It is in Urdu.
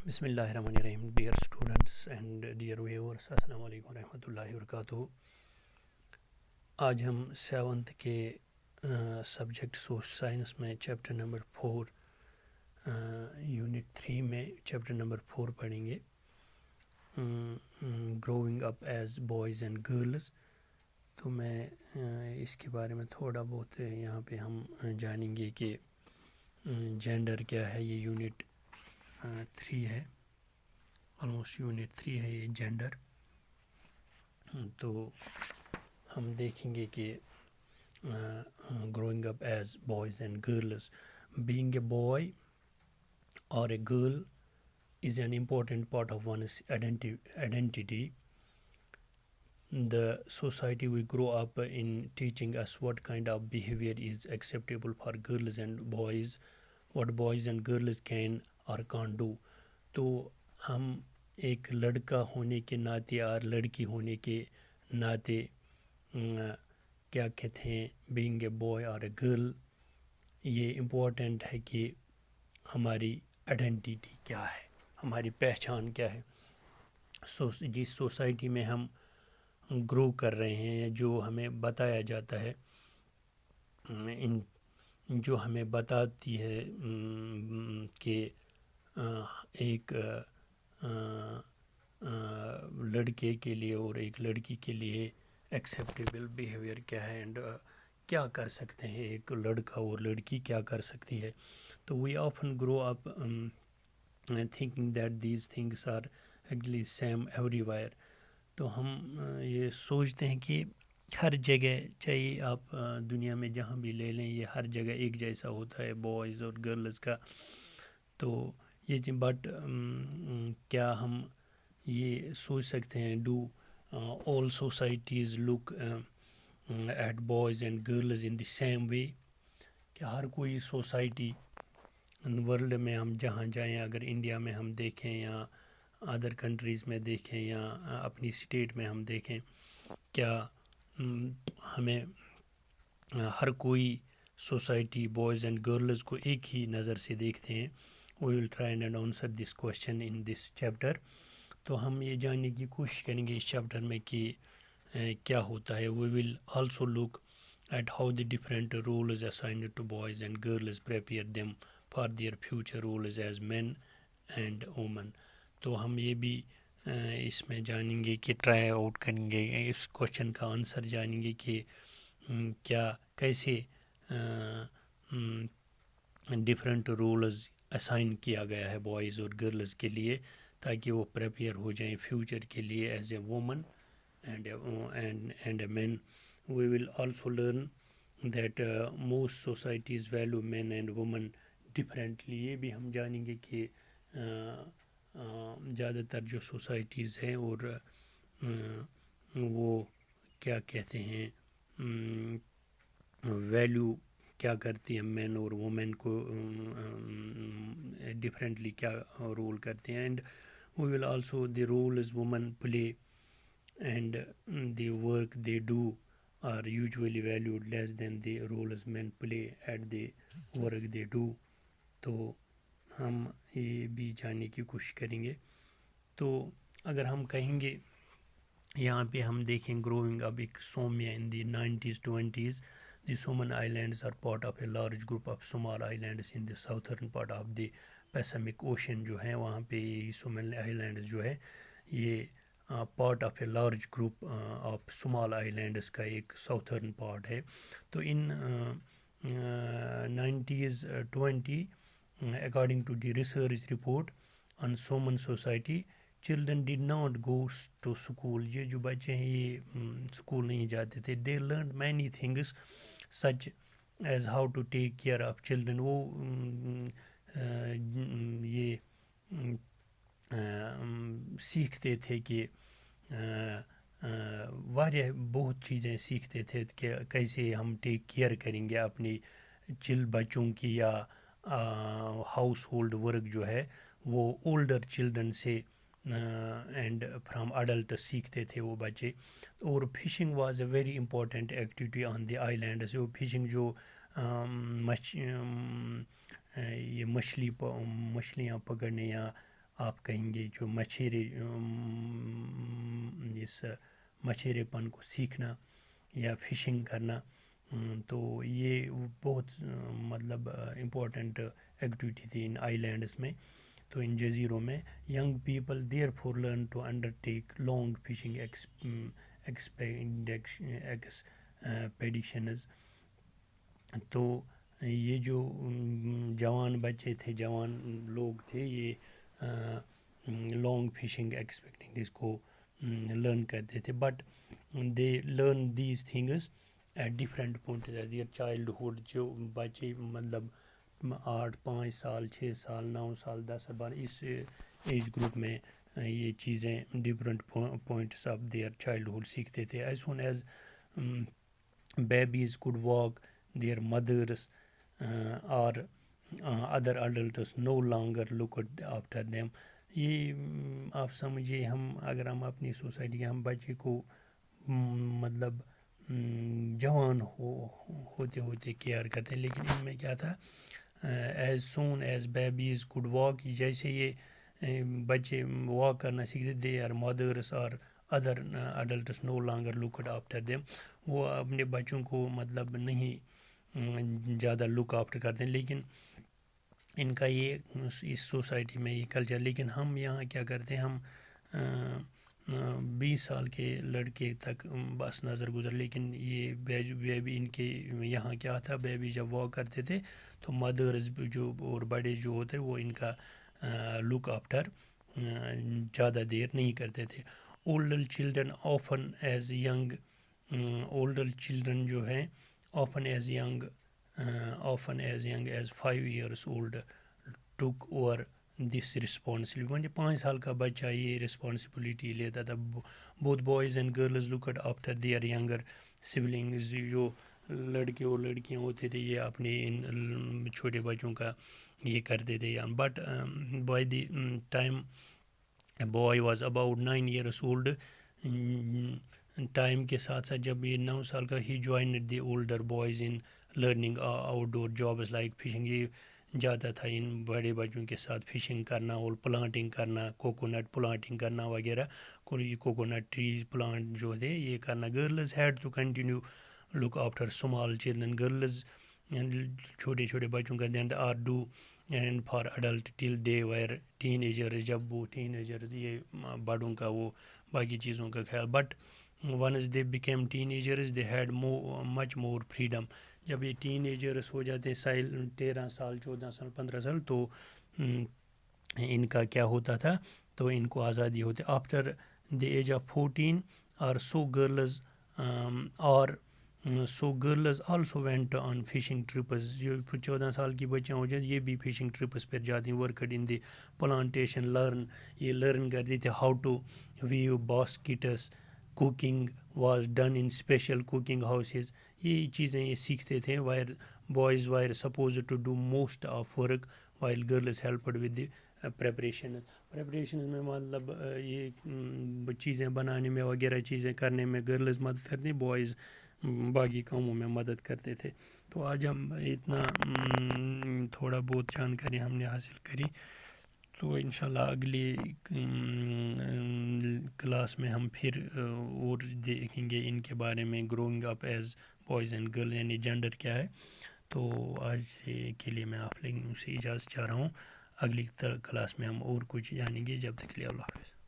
بسم اللہ الرحمن الرحیم. Dear students and dear viewers, السلام علیکم ورحمۃ اللہ وبرکاتہ. آج ہم سیونتھ کے سبجیکٹ سوشل سائنس میں چیپٹر نمبر 4 یونٹ 3 میں چیپٹر نمبر 4 پڑھیں گے، growing up as boys and girls. تو میں اس کے بارے میں تھوڑا بہت یہاں پہ ہم جانیں گے کہ جینڈر کیا ہے. یہ یونٹ 3 ہے، آلموسٹ یونٹ 3 ہے یہ جینڈر. تو ہم دیکھیں گے کہ growing up as boys and girls. Being a boy or a girl is an important part of one's identity. The society we grow up in teaching us what kind of behavior is acceptable for girls and boys, what boys and girls can or can't do. تو ہم ایک لڑکا ہونے کے ناطے اور لڑکی ہونے کے ناطے کیا کہتے ہیں، بینگ اے بوائے اور اے گرل، یہ امپورٹنٹ ہے کہ ہماری آئیڈینٹی کیا ہے، ہماری پہچان کیا ہے. جس سوسائٹی میں ہم گرو کر رہے ہیں یا جو ہمیں بتایا جاتا ہے، جو ہمیں بتاتی ہے کہ ایک لڑکے کے لیے اور ایک لڑکی کے لیے ایکسیپٹیبل بیہیویئر کیا ہے اینڈ کیا کر سکتے ہیں ایک لڑکا اور لڑکی کیا کر سکتی ہے. تو we often grow up thinking that these things are actually same everywhere. تو ہم یہ سوچتے ہیں کہ ہر جگہ، چاہیے آپ دنیا میں جہاں بھی لے لیں، یہ ہر جگہ ایک جیسا ہوتا ہے بوائز اور گرلز کا. تو یہ بٹ کیا ہم یہ سوچ سکتے ہیں، do all societies look at boys and girls in the same way? کہ ہر کوئی سوسائٹی ورلڈ میں ہم جہاں جائیں، اگر انڈیا میں ہم دیکھیں یا ادر کنٹریز میں دیکھیں یا اپنی اسٹیٹ میں ہم دیکھیں، کیا ہمیں ہر کوئی سوسائٹی بوائز اینڈ گرلز کو ایک ہی نظر سے دیکھتے ہیں؟ We will try and answer this question in this chapter. تو ہم یہ جاننے کی کوشش کریں گے اس چیپٹر میں کہ کیا ہوتا ہے. We will also look at how the different roles assigned to boys and girls prepare them for their future roles as men and women. تو ہم یہ بھی اس میں جانیں گے کہ ٹرائی آؤٹ کریں گے، اس کوشچن کا آنسر جانیں گے کہ کیا کیسے ڈفرینٹ رولز اسائن کیا گیا ہے بوائز اور گرلز کے لیے، تاکہ وہ پریپیئر ہو جائیں فیوچر کے لیے as a woman and a man. We will also learn that most societies value men and women differently. یہ بھی ہم جانیں گے کہ زیادہ تر جو سوسائٹیز ہیں اور وہ کیا کہتے ہیں، ویلیو کیا کرتی ہیں مین اور وومن کو ڈفرینٹلی کیا رول کرتے ہیں. And we will also the roles women play and the work they do are usually valued less than the roles men play at the work they do. تو ہم یہ بھی جاننے کی کوشش کریں گے. تو اگر ہم کہیں گے، یہاں پہ ہم دیکھیں گروئنگ اب ایک Samoa in the 1920s. The Samoan islands are part of a large group of small islands in the southern part of the Pacific Ocean. جو ہے وہاں پہ سومن آئیلینڈز جو ہے یہ part of a large group of small islands کا ایک ساؤتھرن پارٹ ہے. تو in 1920 according to the research report on Samoan society, children did not go to school. یہ جو بچے ہیں یہ اسکول نہیں جاتے تھے. They learn many things such as how to take care of children. وہ یہ سیکھتے تھے کہ واریاہ بہت چیزیں سیکھتے تھے کہ کیسے ہم ٹیک کیئر کریں گے اپنی بچوں کی، یا ہاؤس ہولڈ ورک جو ہے وہ اولڈر چلڈرن سے اینڈ فرام اڈلٹ سیکھتے تھے وہ بچے. اور fishing was a very important activity on the islands. وہ فشنگ جو یہ مچھلیاں پکڑنے یا آپ کہیں گے جو اس مچھیرے پن کو سیکھنا یا فشنگ کرنا، تو یہ بہت مطلب امپورٹنٹ ایکٹیویٹی تھی ان آئی لینڈس میں. تو ان جزیروں میں young people there for learn to undertake long fishing expeditions. تو یہ جو جوان بچے تھے، جوان لوگ تھے، یہ لانگ فشنگ ایکسپیکٹنگز کو لرن کرتے تھے. But they learn these things at different points at their childhood. جو بچے مطلب 8 5 سال 6 سال 9 سال 10 12 اس ایج گروپ میں یہ چیزیں different points of their childhood سیکھتے تھے. As soon as babies could walk, their mothers or other adults no longer looked after them. یہ آپ سمجھیے، اگر ہم اپنی سوسائٹی کے ہم بچے کو مطلب جوان ہوتے ہوتے کیئر کرتے ہیں، لیکن ان میں کیا تھا، as soon as babies could walk, جیسے یہ بچے واک کرنا سیکھتے، دے آر مدرس اور other adults no longer looked after them. وہ اپنے بچوں کو مطلب نہیں زیادہ لک آفٹر کرتے ہیں. لیکن ان کا یہ اس سوسائٹی میں یہ کلچر. لیکن ہم یہاں کیا کرتے ہیں، ہم 20 سال کے لڑکے تک بس نظر گزر. لیکن یہ بیبی ان کے یہاں کیا تھا، بیبی جب واک کرتے تھے تو مدرز جو اور بڑے جو ہوتے وہ ان کا لک آفٹر زیادہ دیر نہیں کرتے تھے. Older children often as young, older children جو ہیں often as young as 5 years old took over this responsibility. 5 سال کا بچہ یہ رسپانسبلٹی لیتا تھا. Both boys and girls looked after their younger siblings. جو لڑکے اور لڑکیاں ہوتے تھے یہ اپنے ان چھوٹے بچوں کا یہ کرتے تھے. But by the time boy was about 9 years old، time کے ساتھ ساتھ جب یہ 9 سال کا ہی joined the older boys in learning outdoor jobs like fishing. یہ جاتا تھا ان بڑے بچوں کے ساتھ فشنگ کرنا اور پلانٹنگ کرنا، کوکونٹ پلانٹنگ کرنا وغیرہ. کوئی کوکونٹ ٹریز پلانٹ جو تھے یہ کرنا. Girls had to continue look after small children. Girls چھوٹے چھوٹے بچوں کا then are do and for adult till they were teenagers. جب وہ ٹین ایجرز یہ بڑوں کا وہ باقی چیزوں کا خیال. But once they became teenagers they had much more freedom. جب یہ ٹین ایجرس ہو جاتے 13 سال 14 سال 15 سال تو ان کا کیا ہوتا تھا، تو ان کو آزادی ہوتی. آفٹر دی ایج آف 14 اور so girls also went on fishing trips. جو 14 سال کی بچیاں ہو جاتی یہ بھی فشنگ ٹرپس پر جاتی ہیں. Worked in the plantation learn, یہ لرن کرتی تھے how to weave baskets. Cooking was done in special cooking houses. یہ چیزیں یہ سیکھتے تھے. Were boys were supposed to do most of work while girls helped with the preparation میں مطلب یہ چیزیں بنانے میں وغیرہ چیزیں کرنے میں گرلز مدد کرتی، بوائز باقی کاموں میں مدد کرتے تھے. تو آج ہم اتنا تھوڑا بہت جانکاری ہم نے حاصل کری. تو انشاءاللہ اگلی کلاس میں ہم پھر اور دیکھیں گے ان کے بارے میں، growing up as boys and girl, یعنی جینڈر کیا ہے. تو آج سے کے لیے میں آپ لوگوں سے اجازت چاہ رہا ہوں. اگلی کلاس میں ہم اور کچھ جانیں گے. جب تک کے لیے اللہ حافظ.